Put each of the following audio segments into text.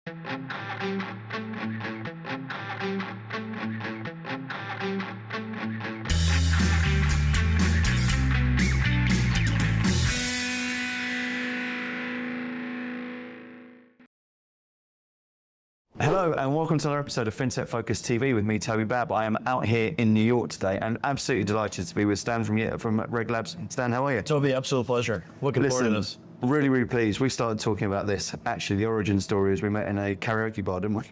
Hello and welcome to another episode of FinTech Focus TV with me, Toby Babb. I am out here in New York today and absolutely delighted to be with Stan from RegLabs. Stan, how are you? Toby, absolute pleasure. Looking forward to this. Really, really pleased. We started talking about this. Actually, the origin story is we met in a karaoke bar, didn't we?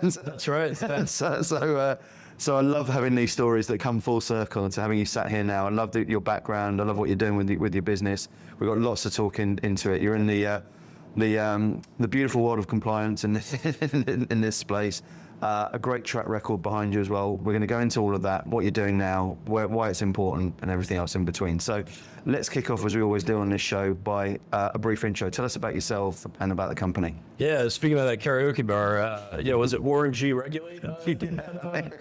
That's right. So I love having these stories that come full circle and to having you sat here now. I love your background. I love what you're doing with your business. We've got lots to talk into it. You're in the beautiful world of compliance in this space. A great track record behind you as well. We're going to go into all of that, what you're doing now, why it's important, and everything else in between. So let's kick off, as we always do on this show, by a brief intro. Tell us about yourself and about the company. Yeah, speaking of that karaoke bar, was it Warren G. Regulate? We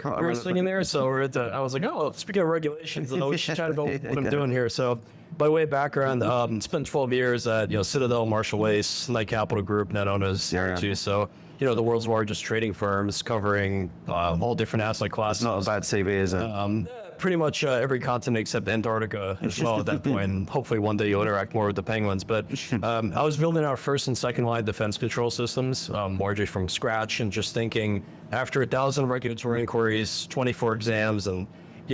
were singing there, so I was like, oh, speaking of regulations, we should chat about what I'm doing here. So by way of background, spent 12 years at Citadel, Marshall Wace, Knight Capital Group, now known as CR2. So the world's largest trading firms covering all different asset classes. Not a bad CV, is it? Pretty much every continent except Antarctica as well at that point. And hopefully one day you'll interact more with the penguins. But I was building our first and second line defense control systems, largely from scratch, and just thinking after 1,000 regulatory inquiries, 24 exams, and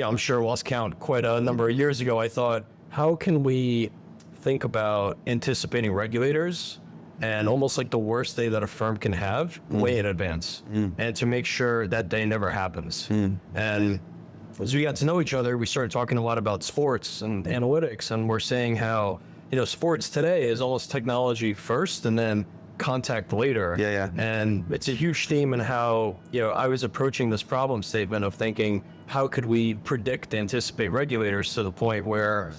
I'm sure lost count quite a number of years ago, I thought, how can we think about anticipating regulators and almost like the worst day that a firm can have way in advance, and to make sure that day never happens. And as we got to know each other, we started talking a lot about sports and analytics, and we're saying how sports today is almost technology first and then contact later. And it's a huge theme in how I was approaching this problem statement of thinking, how could we predict, anticipate regulators to the point where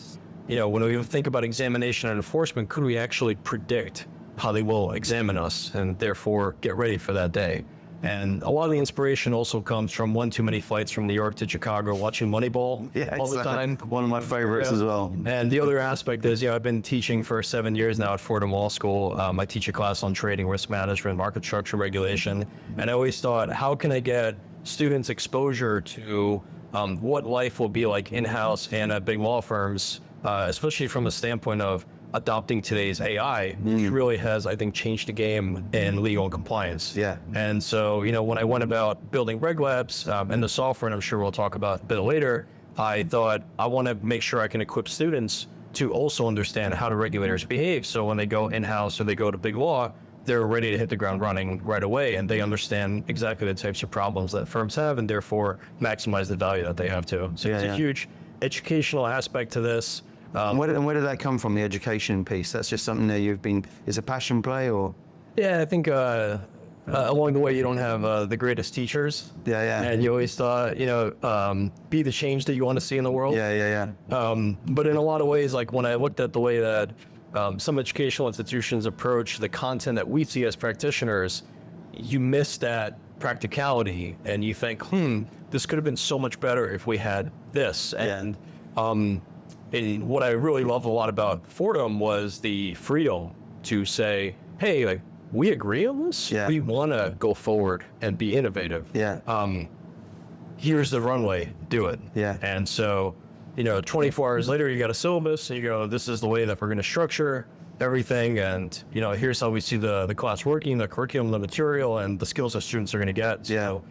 when we think about examination and enforcement, could we actually predict how they will examine us and therefore get ready for that day? And a lot of the inspiration also comes from one too many flights from New York to Chicago, watching Moneyball all the time. One of my favorites as well. And the other aspect is, I've been teaching for 7 years now at Fordham Law School. I teach a class on trading, risk management, market structure regulation. And I always thought, how can I get students exposure to what life will be like in-house and at big law firms, especially from the standpoint of adopting today's AI, which really has, I think, changed the game in legal and compliance. And so, when I went about building RegLabs and the software, and I'm sure we'll talk about a bit later, I thought I want to make sure I can equip students to also understand how the regulators behave. So when they go in-house or they go to big law, they're ready to hit the ground running right away, and they understand exactly the types of problems that firms have and therefore maximize the value that they have too. So it's a huge educational aspect to this. Where did that come from, the education piece? That's just something that is a passion play, or? Yeah, I think along the way you don't have the greatest teachers. And you always thought, be the change that you want to see in the world. But in a lot of ways, like when I looked at the way that some educational institutions approach the content that we see as practitioners, you miss that practicality and you think, this could have been so much better if we had this. And what I really love a lot about Fordham was the freedom to say, hey, we agree on this. We want to go forward and be innovative. Here's the runway, do it. And so, 24 hours later, you got a syllabus and you go, this is the way that we're going to structure everything. And, here's how we see the class working, the curriculum, the material, and the skills that students are going to get. So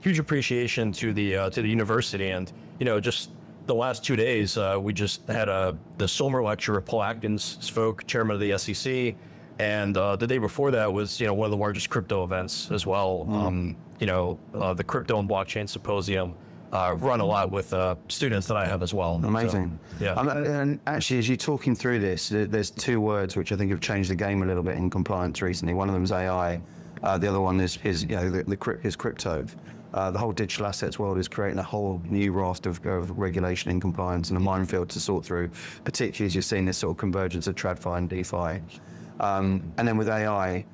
huge appreciation to the university. And, just the last 2 days, we just had the Somer lecture with Paul Atkins spoke, chairman of the SEC. And the day before that was, one of the largest crypto events as well. The Crypto and Blockchain Symposium, run a lot with students that I have as well. Amazing. So, and actually, as you're talking through this, there's two words which I think have changed the game a little bit in compliance recently. One of them is AI. The other one is crypto. The whole digital assets world is creating a whole new raft of regulation and compliance and a minefield to sort through, particularly as you're seeing this sort of convergence of TradFi and DeFi. And then with AI,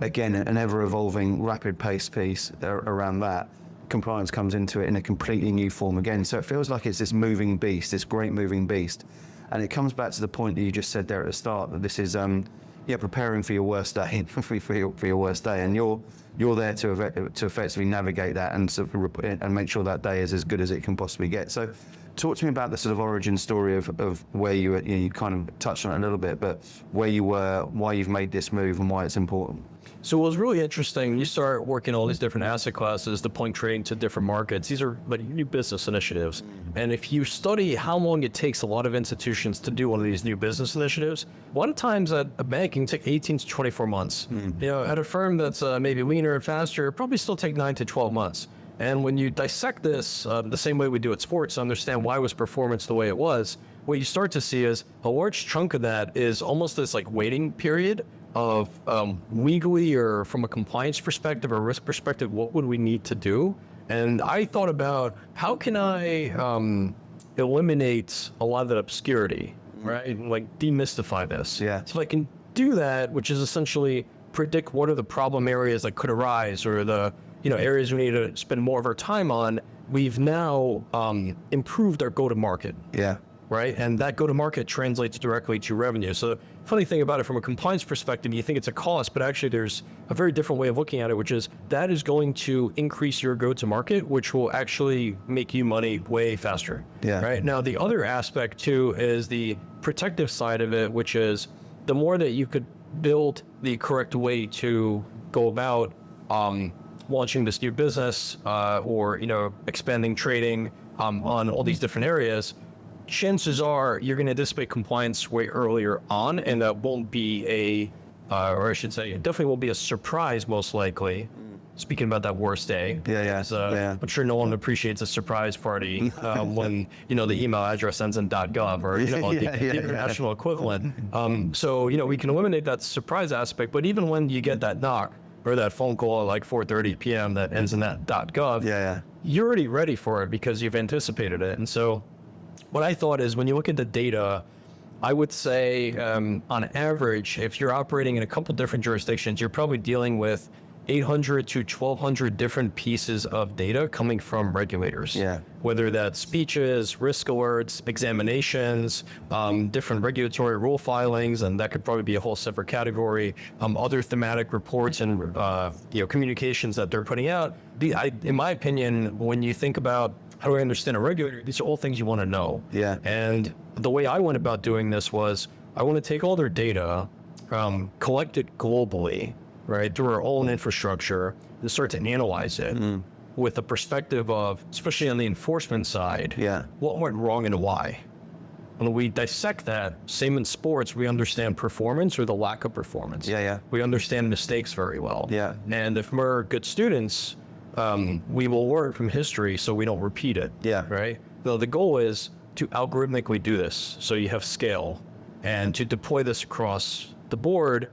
again, an ever-evolving, rapid-paced piece around that. Compliance comes into it in a completely new form again. So it feels like it's this moving beast, this great moving beast. And it comes back to the point that you just said there at the start, that this is preparing for your worst day, for your worst day, and you're there to effectively navigate that and make sure that day is as good as it can possibly get. So, talk to me about the sort of origin story of where you kind of touched on it a little bit, but where you were, why you've made this move, and why it's important. So it was really interesting. You start working all these different asset classes, deploying trading to different markets. These are like new business initiatives. And if you study how long it takes a lot of institutions to do one of these new business initiatives, one times at a bank can take 18 to 24 months. At a firm that's maybe leaner and faster, it probably still take 9 to 12 months. And when you dissect this the same way we do at sports, understand why was performance the way it was, what you start to see is a large chunk of that is almost this like waiting period of legally or from a compliance perspective or risk perspective, what would we need to do? And I thought about how can I eliminate a lot of that obscurity, right? Like demystify this. Yeah. So if I can do that, which is essentially predict what are the problem areas that could arise or the areas we need to spend more of our time on, we've now improved our go-to-market. Yeah. Right? And that go-to-market translates directly to revenue. So the funny thing about it from a compliance perspective, you think it's a cost, but actually there's a very different way of looking at it, which is that is going to increase your go-to-market, which will actually make you money way faster. Yeah. Right? Now, the other aspect too is the protective side of it, which is the more that you could build the correct way to go about launching this new business or expanding trading on all these different areas, chances are you're going to anticipate compliance way earlier on, and that won't be or I should say, it definitely won't be a surprise most likely. Speaking about that worst day. Yeah. I'm sure no one appreciates a surprise party when, the email address ends in .gov or, the international equivalent. So, we can eliminate that surprise aspect, but even when you get that knock or that phone call at like 4:30 p.m. that ends in that .gov, you're already ready for it because you've anticipated it. And so what I thought is when you look at the data, I would say on average, if you're operating in a couple different jurisdictions, you're probably dealing with 800 to 1,200 different pieces of data coming from regulators. Yeah. Whether that's speeches, risk alerts, examinations, different regulatory rule filings, and that could probably be a whole separate category, other thematic reports and communications that they're putting out. In my opinion, when you think about how do I understand a regulator, these are all things you want to know. Yeah. And the way I went about doing this was I want to take all their data, collect it globally, right, through our own infrastructure, and start to analyze it with the perspective of, especially on the enforcement side, what went wrong and why. When we dissect that, same in sports, we understand performance or the lack of performance. We understand mistakes very well. And if we're good students, we will learn from history so we don't repeat it. Right? So the goal is to algorithmically do this so you have scale and to deploy this across the board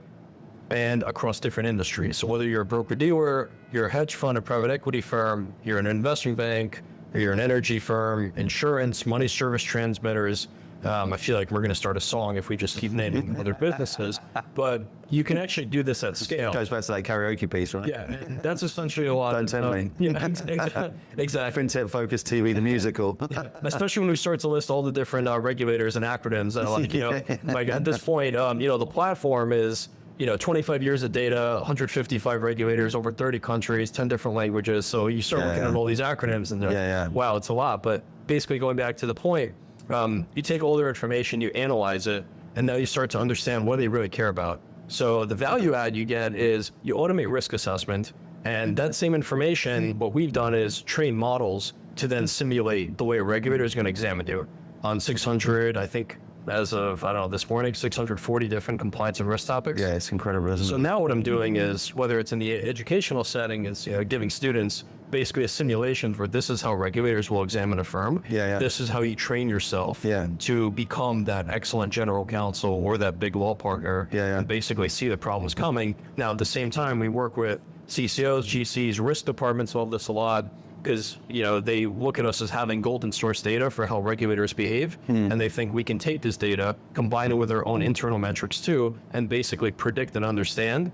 and across different industries. So whether you're a broker-dealer, you're a hedge fund, a private equity firm, you're an investment bank, or you're an energy firm, insurance, money service transmitters, I feel like we're going to start a song if we just keep naming other businesses, but you can actually do this at scale. Goes back to that karaoke piece, right? Yeah, and that's essentially a lot. Don't tell me. Exactly. FinTech Focus TV, the musical. Especially when we start to list all the different regulators and acronyms. And like at this point, the platform is 25 years of data, 155 regulators, over 30 countries, 10 different languages. So you start looking at all these acronyms and wow, it's a lot. But basically going back to the point, you take all their information, you analyze it, and now you start to understand what they really care about. So the value add you get is you automate risk assessment, and that same information, what we've done is train models to then simulate the way a regulator is going to examine you. On 600, I think, as of, this morning, 640 different compliance and risk topics. Yeah, it's incredible, isn't it? So now what I'm doing is, whether it's in the educational setting, is giving students basically a simulation where this is how regulators will examine a firm. This is how you train yourself to become that excellent general counsel or that big law partner and basically see the problems coming. Now, at the same time, we work with CCOs, GCs, risk departments, all this a lot, because they look at us as having golden source data for how regulators behave, and they think we can take this data, combine it with our own internal metrics too, and basically predict and understand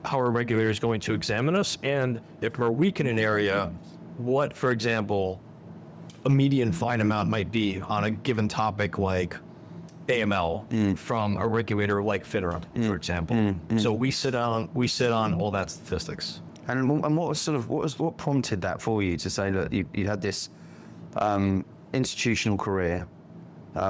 how a regulator is going to examine us, and if we're weak in an area, what, for example, a median fine amount might be on a given topic like AML from a regulator like FINRA, for example. So we sit on all that statistics. And what prompted that for you to say that you had this institutional career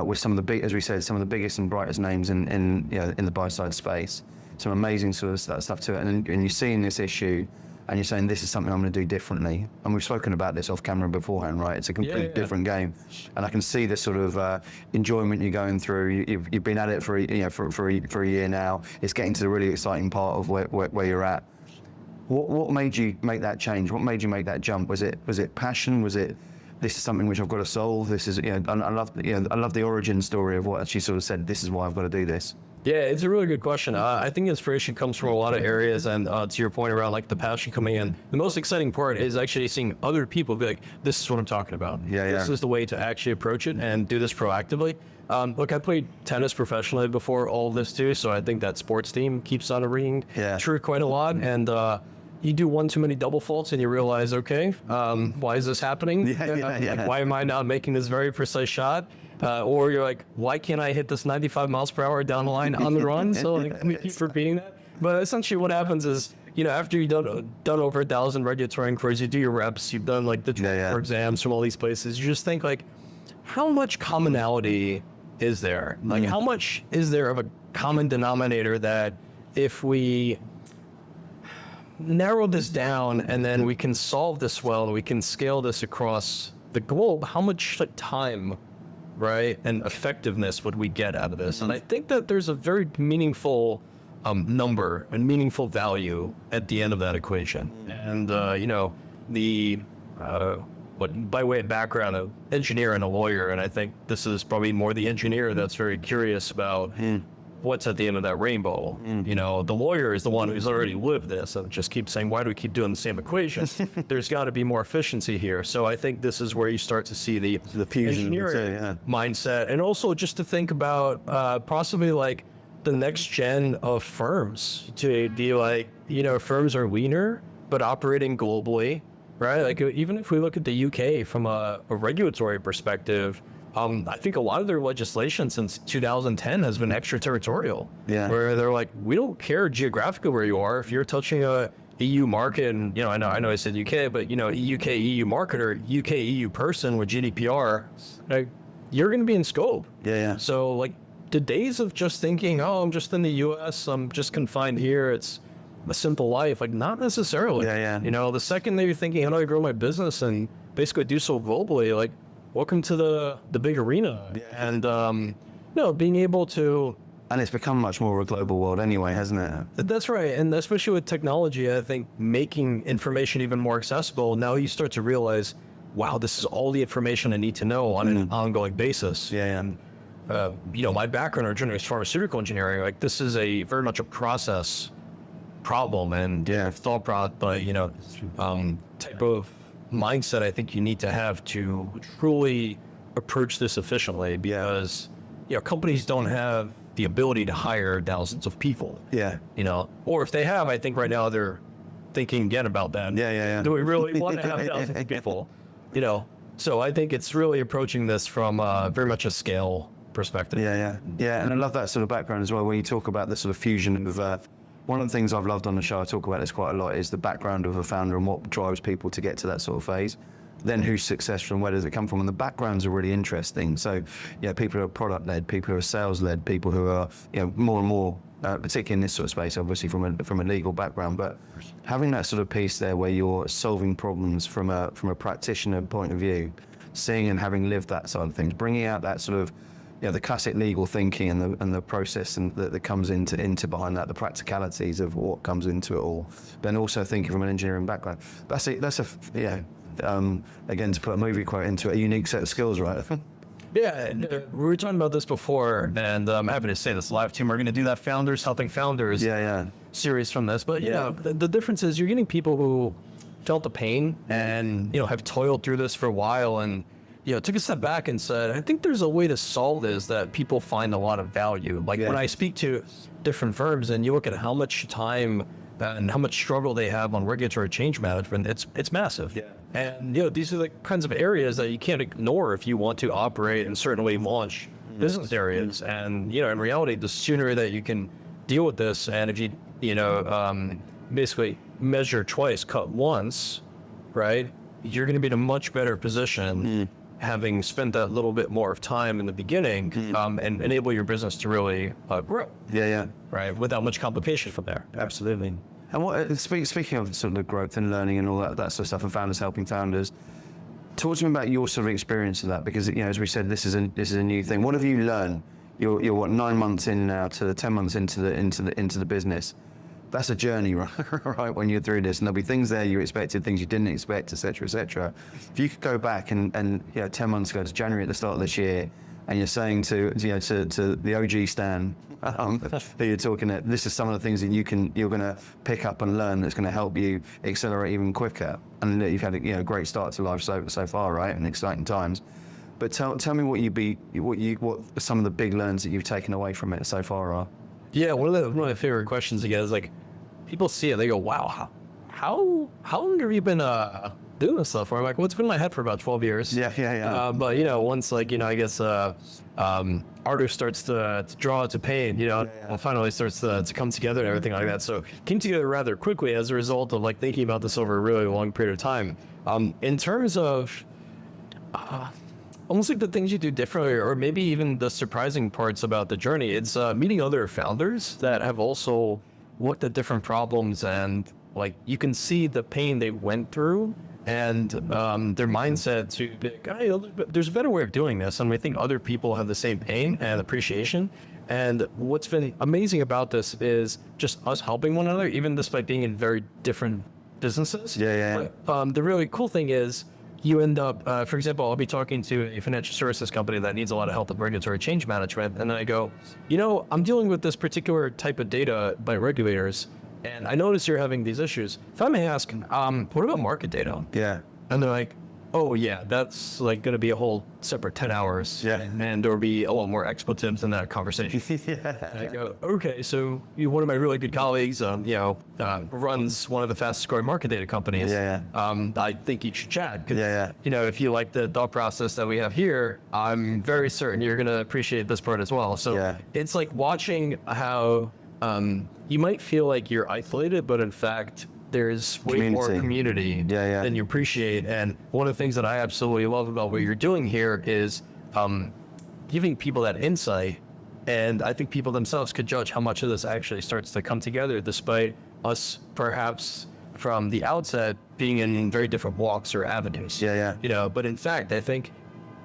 with some of the as we said, some of the biggest and brightest names in the buy side space, some amazing sort of stuff to it, and you're seeing this issue, and you're saying this is something I'm going to do differently. And we've spoken about this off camera beforehand, right? It's a completely different game, and I can see the sort of enjoyment you're going through. You've been at it for a year now. It's getting to the really exciting part of where you're at. What made you make that change? What made you make that jump? Was it passion? Was it this is something which I've got to solve? This is I love the origin story of what actually sort of said this is why I've got to do this. Yeah, it's a really good question. I think inspiration comes from a lot of areas, and to your point around like the passion coming in, the most exciting part is actually seeing other people be like, this is what I'm talking about. This is the way to actually approach it and do this proactively. Look, I played tennis professionally before all of this too, so I think that sports team keeps on ringing true quite a lot. And you do one too many double faults and you realize, okay, why is this happening? Like, why am I not making this very precise shot? Or you're like, why can't I hit this 95 miles per hour down the line on the run? So like, we keep repeating that. But essentially what happens is, after you've done over 1,000 regulatory inquiries, you do your reps, you've done like the exams from all these places, you just think like, how much commonality is there? Like how much is there of a common denominator that if we narrow this down and then we can solve this well and we can scale this across the globe, how much time, right, and effectiveness would we get out of this? And I think that there's a very meaningful number and meaningful value at the end of that equation. And by way of background, an engineer and a lawyer, and I think this is probably more the engineer that's very curious about what's at the end of that rainbow. The lawyer is the one who's already lived this and just keeps saying, why do we keep doing the same equation? There's got to be more efficiency here. So I think this is where you start to see the fusion engineering mindset, and also just to think about possibly like the next gen of firms to be like, firms are leaner, but operating globally, right? Like even if we look at the UK from a regulatory perspective, I think a lot of their legislation since 2010 has been extraterritorial, where they're like, we don't care geographically where you are. If you're touching a EU market, and I know I said UK, but UK EU market or UK EU person with GDPR, like, you're going to be in scope. So like the days of just thinking, oh, I'm just in the US, I'm just confined here, it's a simple life, like not necessarily. The second that you're thinking, how do I grow my business and basically do so globally, like, welcome to the big arena. And being able to, and it's become much more of a global world anyway, hasn't it? That's right. And especially with technology, I think making information even more accessible, now you start to realize, wow, this is all the information I need to know on an ongoing basis. And my background originally is pharmaceutical engineering. Like this is very much a process problem and thought product, but type of mindset I think you need to have to truly approach this efficiently, because companies don't have the ability to hire thousands of people. Or if they have, I think right now they're thinking again about that. Do we really want to have thousands of people? So I think it's really approaching this from very much a scale perspective. And I love that sort of background as well, when you talk about the sort of fusion of one of the things I've loved on the show, I talk about this quite a lot, is the background of a founder and what drives people to get to that sort of phase. Then who's successful and where does it come from? And the backgrounds are really interesting. So, people who are product-led, people who are sales-led, people who are, more and more, particularly in this sort of space, obviously from a legal background, but having that sort of piece there where you're solving problems from a practitioner point of view, seeing and having lived that side of things, bringing out that sort of, the classic legal thinking and the process and that comes into behind that, the practicalities of what comes into it all. Then also thinking from an engineering background. That's again, to put a movie quote into it, a unique set of skills, right? We were talking about this before, and I'm happy to say this live team. We're going to do that Helping Founders series from this. But the difference is you're getting people who felt the pain and have toiled through this for a while and took a step back and said, I think there's a way to solve this that people find a lot of value. Like when I speak to different firms and you look at how much time and how much struggle they have on regulatory change management, it's massive. And these are the kinds of areas that you can't ignore if you want to operate and certainly launch business areas. And, in reality, the sooner that you can deal with this, and if you, basically measure twice, cut once, right, you're going to be in a much better position having spent that little bit more of time in the beginning and enable your business to really grow. Yeah. Right, without much complication from there. Absolutely. And what speaking of sort of growth and learning and all that sort of stuff, and founders helping founders, talk to me about your sort of experience of that, because as we said, this is a new thing. What have you learned? You're what, 9 months in now to 10 months into the business. That's a journey, right? When you're through this, and there'll be things there you expected, things you didn't expect, etc., etc. If you could go back and 10 months ago to January at the start of this year, and you're saying to the OG Stan that you're talking at, this is some of the things that you're going to pick up and learn that's going to help you accelerate even quicker. And you've had a great start to life so far, right? And exciting times. But tell me what some of the big learns that you've taken away from it so far are. Yeah, one of my favorite questions again is like, people see it, they go, "Wow, how long have you been doing this stuff for?" I'm like, well, it's been in my head for about 12 years. Yeah. But once I guess artist starts to draw, to paint, and finally starts to come together and everything like that. So it came together rather quickly as a result of thinking about this over a really long period of time. In terms of almost like the things you do differently, or maybe even the surprising parts about the journey, it's meeting other founders that have also looked at different problems, and you can see the pain they went through and their mindset to be like, hey, there's a better way of doing this. And I think other people have the same pain and appreciation. And what's been amazing about this is just us helping one another, even despite being in very different businesses. Yeah. But, the really cool thing is you end up, for example, I'll be talking to a financial services company that needs a lot of help with regulatory change management. And then I go, I'm dealing with this particular type of data by regulators, and I notice you're having these issues. If I may ask, what about market data? Yeah. And they're like, oh yeah, that's going to be a whole separate 10 hours. Yeah. And there'll be a lot more expletives in that conversation. And I go, okay, so one of my really good colleagues, runs one of the fastest growing market data companies. Yeah. I think you should chat. 'Cause, Yeah. if you like the thought process that we have here, I'm very certain you're going to appreciate this part as well. So it's like watching how you might feel like you're isolated, but in fact, there's way more community than you appreciate. And one of the things that I absolutely love about what you're doing here is giving people that insight. And I think people themselves could judge how much of this actually starts to come together, despite us perhaps from the outset being in very different walks or avenues. Yeah. But in fact, I think,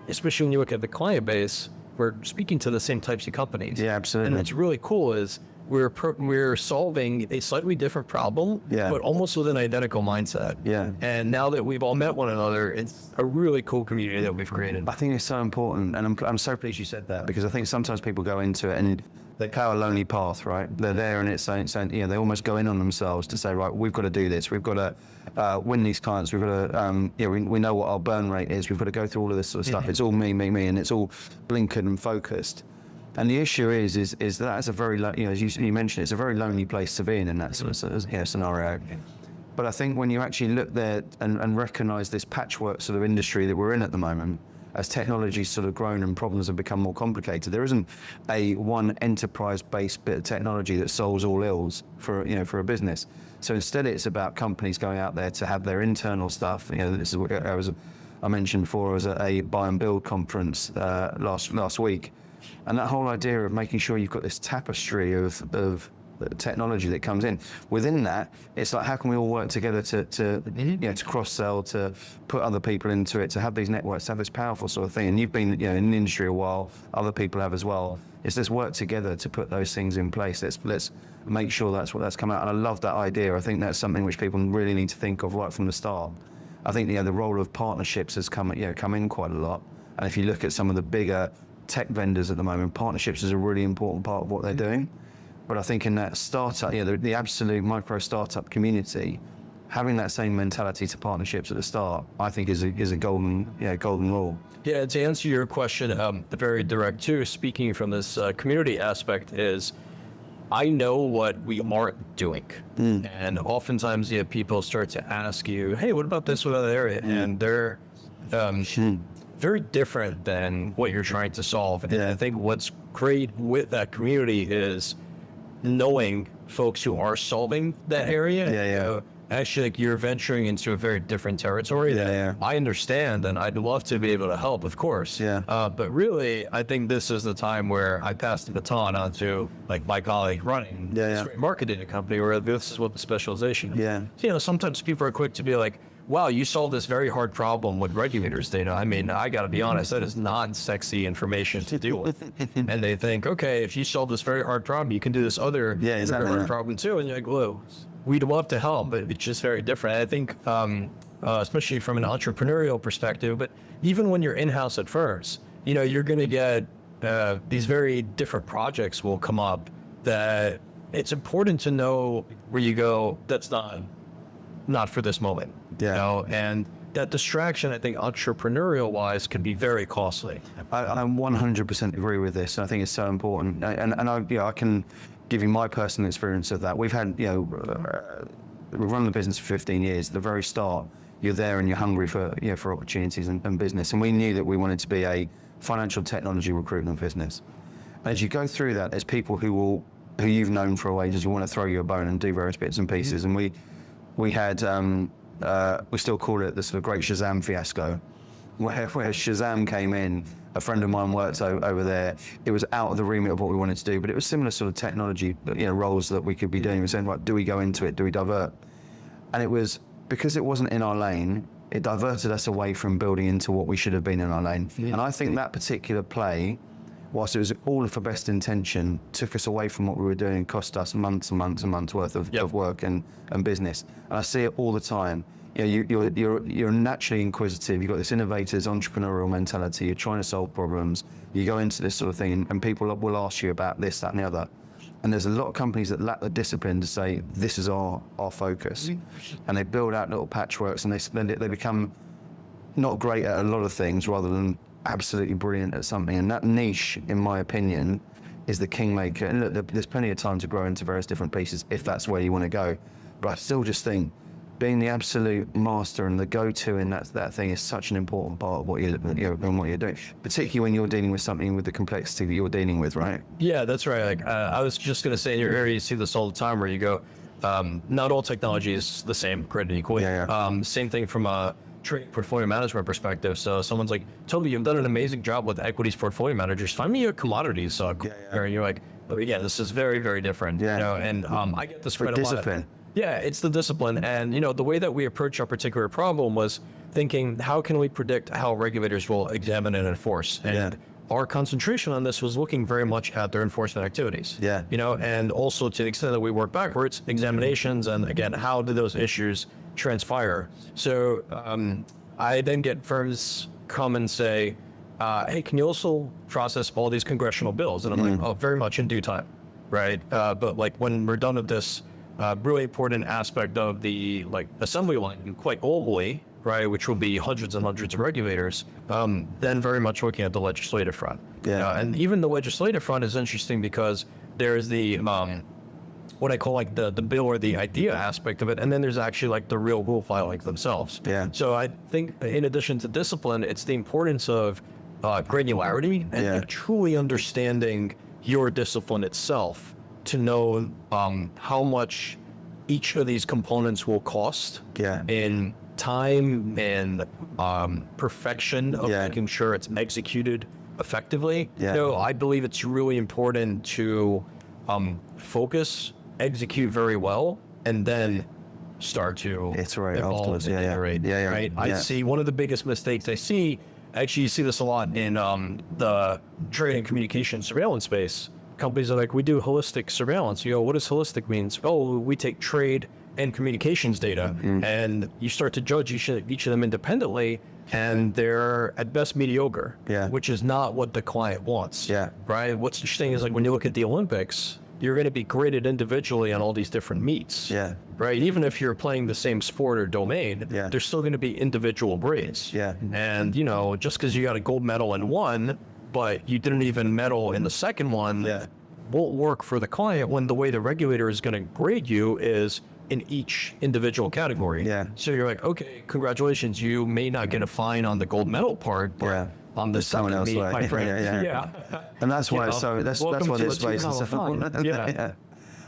especially when you look at the client base, we're speaking to the same types of companies. Yeah, absolutely. And what's really cool is we're solving a slightly different problem, but almost with an identical mindset. Yeah. And now that we've all met one another, it's a really cool community that we've created. I think it's so important, and I'm so pleased you said that, because I think sometimes people go into it and they go a lonely path, right? They're there and it's saying they almost go in on themselves to say, right, we've got to do this, we've got to win these clients, we've got to, we know what our burn rate is, we've got to go through all of this sort of stuff. It's all me, and it's all blinkered and focused. And the issue is that it's a very, as you mentioned, it's a very lonely place to be in that sort of scenario. But I think when you actually look there and recognise this patchwork sort of industry that we're in at the moment, as technology's sort of grown and problems have become more complicated, there isn't a one enterprise-based bit of technology that solves all ills for a business. So instead, it's about companies going out there to have their internal stuff. This is what I mentioned before. I was at a buy and build conference last week. And that whole idea of making sure you've got this tapestry of technology that comes in. Within that, it's like, how can we all work together to cross-sell, to put other people into it, to have these networks, to have this powerful sort of thing. And you've been in the industry a while, other people have as well. It's this work together to put those things in place. Let's make sure that's come out. And I love that idea. I think that's something which people really need to think of right from the start. I think the role of partnerships has come in quite a lot. And if you look at some of the bigger tech vendors at the moment, partnerships is a really important part of what they're doing. But I think in that startup, the absolute micro startup community, having that same mentality to partnerships at the start, I think is a golden rule. Yeah, to answer your question, very direct too, speaking from this community aspect, is I know what we aren't doing. And oftentimes people start to ask you, hey, what about this, what other area? And they're very different than what you're trying to solve. And I think what's great with that community is knowing folks who are solving that area. You know, actually, like, you're venturing into a very different territory that I understand, and I'd love to be able to help, of course. But really, I think this is the time where I pass the baton on to, like, my colleague running this great marketing company, where this is what the specialization is. You know, sometimes people are quick to be like, wow, you solved this very hard problem with regulators data. I mean, I got to be honest, that is non-sexy information to deal with. And they think, okay, if you solve this very hard problem, you can do this other very hard problem too. And you're like, whoa, we'd love to help, but it's just very different. I think, especially from an entrepreneurial perspective, but even when you're in-house at firms, you know, you're going to get these very different projects will come up that it's important to know where you go, that's not for this moment. You know, and that distraction, I think, entrepreneurial wise, can be very costly. I 100% agree with this. I think it's so important. And I can give you my personal experience of that. We've had, we've run the business for 15 years. At the very start, you're there and you're hungry for, for opportunities and business. And we knew that we wanted to be a financial technology recruitment business. And as you go through that, there's people who you've known for ages who want to throw you a bone and do various bits and pieces. And we had, we still call it the sort of great Shazam fiasco, where Shazam came in. A friend of mine worked over there. It was out of the remit of what we wanted to do, but it was similar sort of technology, roles that we could be doing. We're saying, right, do we go into it? Do we divert? And it was, because it wasn't in our lane, it diverted us away from building into what we should have been in our lane. And I think that particular play, whilst it was all for best intention, took us away from what we were doing, cost us months and months and months worth of work and business. And I see it all the time. You're naturally inquisitive. You've got this innovator's entrepreneurial mentality. You're trying to solve problems. You go into this sort of thing, and people will ask you about this, that, and the other. And there's a lot of companies that lack the discipline to say, this is our focus. And they build out little patchworks, and they become not great at a lot of things rather than absolutely brilliant at something. And that niche, in my opinion, is the kingmaker. And look, there's plenty of time to grow into various different pieces if that's where you want to go. But I still just think being the absolute master and the go-to in that thing is such an important part of what you're doing, particularly when you're dealing with something with the complexity that you're dealing with, right? Yeah, that's right. Like, I was just going to say, in your area, you see this all the time where you go, not all technology is the same, created equally. Same thing from a trade portfolio management perspective. So someone's like, Toby, you've done an amazing job with equities portfolio managers. Find me a commodities. And you're like, oh, yeah, this is very, very different. And I get this spread a lot. Discipline. Yeah, it's the discipline. And, the way that we approach our particular problem was thinking, how can we predict how regulators will examine and enforce? And our concentration on this was looking very much at their enforcement activities. And also to the extent that we work backwards, examinations, and again, how do those issues transpire? So I then get firms come and say, hey, can you also process all these congressional bills? And I'm like, oh, very much in due time, right? But like when we're done with this really important aspect of the assembly line, quite globally, right, which will be hundreds and hundreds of regulators, then very much looking at the legislative front. And even the legislative front is interesting because there's the what I call like the bill or the idea aspect of it, and then there's actually like the real rule filings themselves. So I think in addition to discipline, it's the importance of granularity and truly understanding your discipline itself to know how much each of these components will cost in time and perfection of making sure it's executed effectively. I believe it's really important to focus, execute very well, and then start to evolve and iterate. Right? I see one of the biggest mistakes I see, actually you see this a lot in the trade and communication surveillance space. Companies are like, we do holistic surveillance. What does holistic mean? Oh, we take trade and communications data, and you start to judge each of them independently, and they're at best mediocre, which is not what the client wants. Right? What's interesting is like when you look at the Olympics, you're going to be graded individually on all these different meets. Right? Even if you're playing the same sport or domain, there's still going to be individual grades. And just because you got a gold medal in one, but you didn't even medal in the second one, won't work for the client when the way the regulator is going to grade you is in each individual category. Yeah. So you're like, okay, congratulations, you may not get a fine on the gold medal part, but on the someone else meet, way. my friend, Yeah. And that's why that's why this space is so Yeah.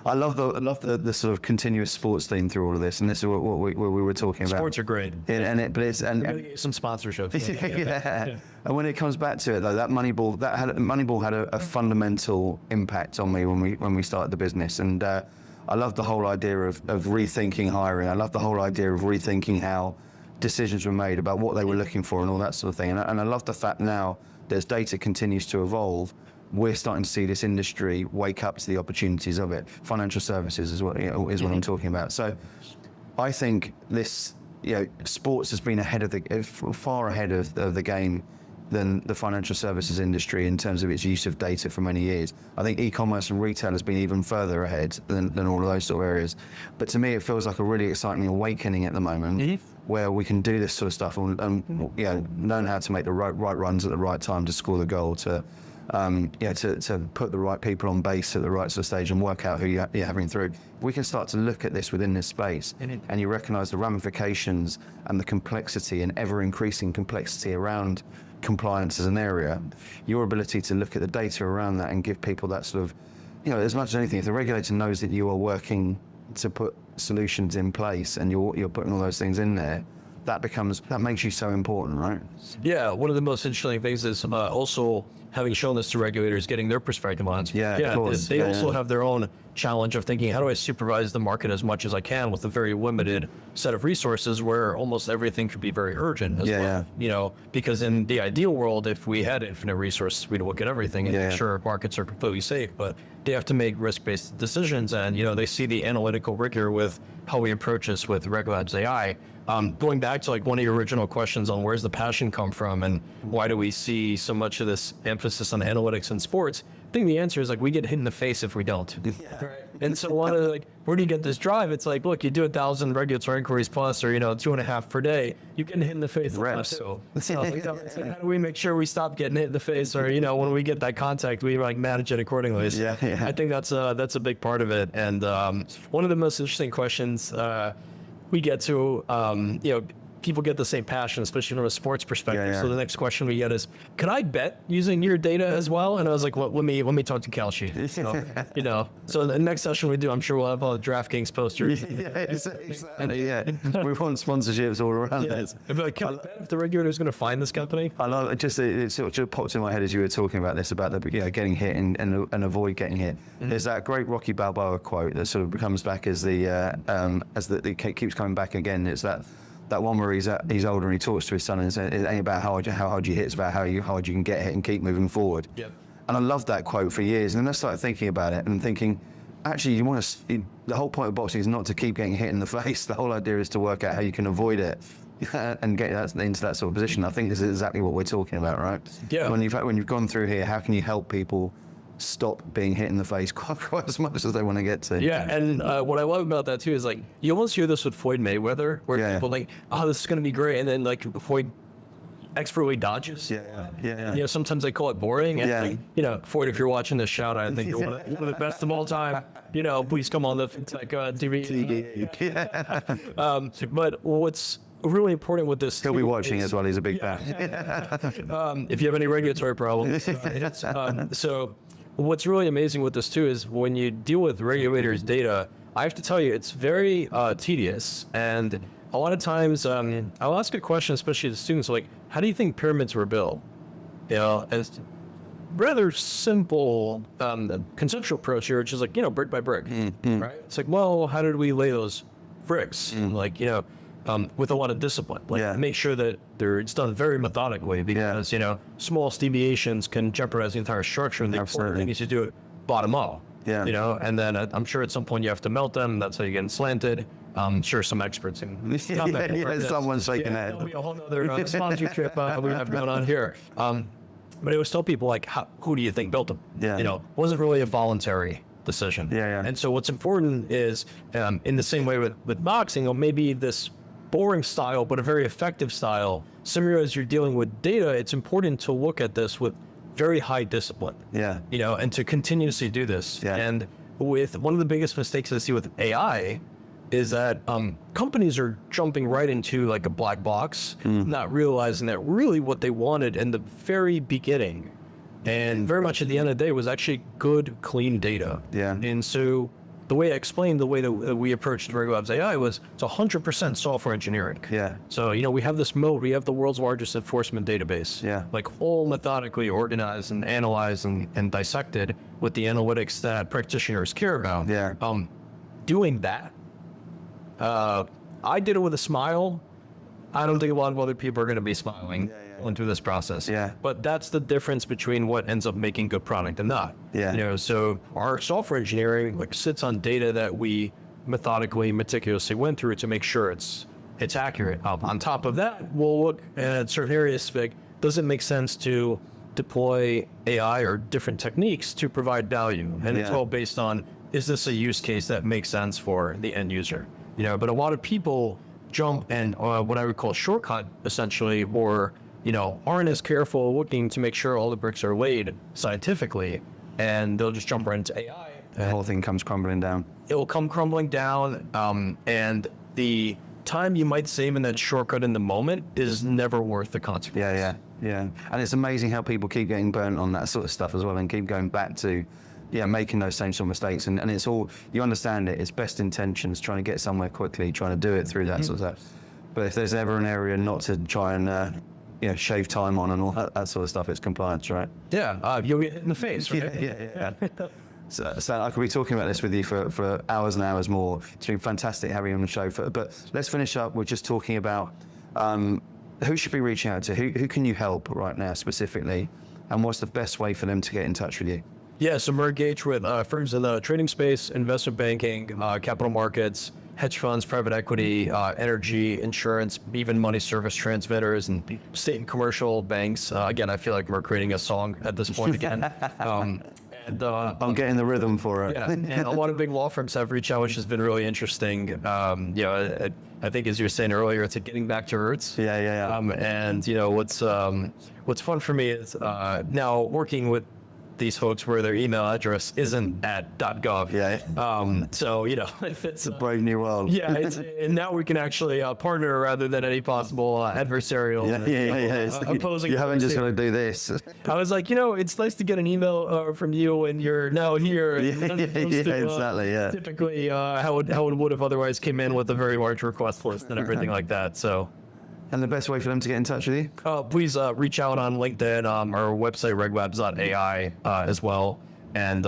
I love the sort of continuous sports theme through all of this, and this is what we were talking about. Sports are great. But it's We gotta get some sponsorships. yeah. And when it comes back to it, though, that Moneyball had a fundamental impact on me when we started the business, and I love the whole idea of rethinking hiring. I love the whole idea of rethinking how decisions were made about what they were looking for and all that sort of thing. And I love the fact now that as data continues to evolve, we're starting to see this industry wake up to the opportunities of it. Financial services is what I'm talking about. So I think this, sports has been far ahead of the game than the financial services industry in terms of its use of data for many years. I think e-commerce and retail has been even further ahead than all of those sort of areas. But to me, it feels like a really exciting awakening at the moment, where we can do this sort of stuff and learn how to make the right runs at the right time to score the goal, to put the right people on base at the right sort of stage and work out who you're having through. We can start to look at this within this space, and you recognise the ramifications and the complexity and ever-increasing complexity around compliance as an area. Your ability to look at the data around that and give people that sort of, as much as anything, if the regulator knows that you are working to put solutions in place and you're putting all those things in there, that makes you so important, right? Yeah, one of the most interesting things is also having shown this to regulators, getting their perspective on it. Of course. They also have their own challenge of thinking, how do I supervise the market as much as I can with a very limited set of resources where almost everything could be very urgent as well. Because in the ideal world, if we had infinite resources, we'd look at everything and make sure markets are completely safe, but they have to make risk-based decisions, and they see the analytical rigor with how we approach this with RegLabs.ai. Going back to one of your original questions on where's the passion come from and why do we see so much of this emphasis on analytics in sports, I think the answer is we get hit in the face if we don't. Right. And so where do you get this drive? It's look, you do 1,000 regulatory inquiries plus, or 2.5 per day, you get hit in the face. Reps. So how do we make sure we stop getting hit in the face, or when we get that contact, we manage it accordingly. So I think that's a big part of it. And one of the most interesting questions we get to, people get the same passion, especially from a sports perspective. So the next question we get is, can I bet using your data as well? And I was like, well, let me talk to Kalshi. So the next session we do, I'm sure we'll have all the DraftKings posters. Exactly. We want sponsorships all around this. Can I bet if the regulator is going to find this company? I love it. It sort of popped in my head as you were talking about this, about the getting hit and avoid getting hit. There's that great Rocky Balboa quote that sort of comes back as it keeps coming back again. It's that one where he's older and he talks to his son and says, it ain't about how hard you hit, it's about how hard you can get hit and keep moving forward. Yep. And I loved that quote for years. And then I started thinking about it and thinking, actually, the whole point of boxing is not to keep getting hit in the face. The whole idea is to work out how you can avoid it and get into that sort of position. I think this is exactly what we're talking about, right? Yeah. When you've gone through here, how can you help people stop being hit in the face quite as much as they want to get to? Yeah, and what I love about that too is you almost hear this with Floyd Mayweather, where people this is going to be great, and then Floyd expertly dodges. Sometimes they call it boring. And Floyd, if you're watching this, shout out. I think you're one of the best of all time. Please come on the TV. But what's really important with this, he'll be watching as well. He's a big fan. If you have any regulatory problems, so. What's really amazing with this too is when you deal with regulators' data, I have to tell you, it's very tedious. And a lot of times, I'll ask a question, especially to students, how do you think pyramids were built? As rather simple conceptual approach here, which is brick by brick, right? It's well, how did we lay those bricks? With a lot of discipline, make sure that it's done very methodically, because small deviations can jeopardize the entire structure, and therefore you need to do it bottom up. And then I'm sure at some point you have to melt them. That's how you get slanted. I'm sure some experts in someone's shaking that. That'll be a whole other sponsorship we have going on here. But I always tell people who do you think built them? Wasn't really a voluntary decision. And so what's important is in the same way with boxing, or maybe this boring style, but a very effective style. Similar as you're dealing with data, it's important to look at this with very high discipline. And to continuously do this. And with one of the biggest mistakes I see with AI is that companies are jumping right into like a black box, not realizing that really what they wanted in the very beginning and very much at the end of the day was actually good, clean data. Yeah. And so the way I explained the way that we approached RegLabs.ai was it's 100% software engineering. Yeah. So, we have this mode, we have the world's largest enforcement database. Yeah. Like all methodically organized and analyzed and dissected with the analytics that practitioners care about. Yeah. Doing that, I did it with a smile. I don't think a lot of other people are going to be smiling going through this process. Yeah. But that's the difference between what ends up making good product and not. Yeah. So our software engineering sits on data that we meticulously went through to make sure it's accurate. On top of that, we'll look at certain areas like, does it make sense to deploy AI or different techniques to provide value? And it's all based on, is this a use case that makes sense for the end user? But a lot of people jump and what I would call shortcut essentially, or aren't as careful looking to make sure all the bricks are laid scientifically, and they'll just jump right into AI. The whole thing comes crumbling down. It will come crumbling down, and the time you might save in that shortcut in the moment is never worth the consequence. Yeah. And it's amazing how people keep getting burnt on that sort of stuff as well, and keep going back to making those same sort of mistakes. And it's all, you understand it, it's best intentions, trying to get somewhere quickly, trying to do it through that sort of stuff. But if there's ever an area not to try and shave time on and all that sort of stuff, it's compliance, right? Yeah, you'll get hit in the face, right? Yeah. So I could be talking about this with you for hours and hours more. It's been fantastic having you on the show. But let's finish up with just talking about who should be reaching out to? Who can you help right now specifically? And what's the best way for them to get in touch with you? Yeah, so we're engaged with firms in the trading space, investment banking, capital markets, hedge funds, private equity, energy, insurance, even money service transmitters, and state and commercial banks. Again, I feel like we're creating a song at this point again. I'm getting the rhythm for it. Yeah, and a lot of big law firms have reached out, which has been really interesting. I think, as you were saying earlier, it's getting back to roots. Yeah. And what's fun for me is now working with these folks where their email address isn't at .gov. So if it's a brave new world. And now we can actually partner rather than any possible adversarial. Opposing. You haven't just got to do this. I was like, it's nice to get an email from you when you're now here. Exactly. Typically, how it would have otherwise came in with a very large request list and everything like that. So. And the best way for them to get in touch with you? Please reach out on LinkedIn, our website, RegLabs.ai as well. And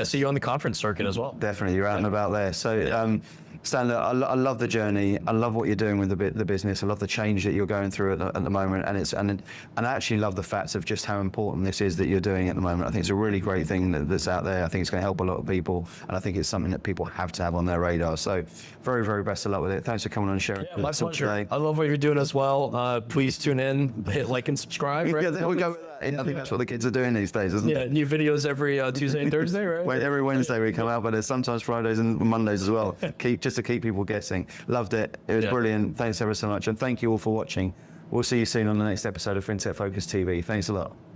see you on the conference circuit as well. Definitely, you're out and about there. So, Stan, I love the journey. I love what you're doing with the business. I love the change that you're going through at the moment, and I actually love the facts of just how important this is that you're doing at the moment. I think it's a really great thing that's out there. I think it's going to help a lot of people, and I think it's something that people have to have on their radar. So, very, very best of luck with it. Thanks for coming on and sharing. Yeah, my pleasure. Today. I love what you're doing as well. Please tune in, hit like and subscribe. Right? There we go. I think that's what the kids are doing these days, isn't it? Yeah, new videos every Tuesday and Thursday, right? Every Wednesday we come out, but there's sometimes Fridays and Mondays as well. Just to keep people guessing. Loved it. It was brilliant. Thanks ever so much. And thank you all for watching. We'll see you soon on the next episode of FinTech Focus TV. Thanks a lot.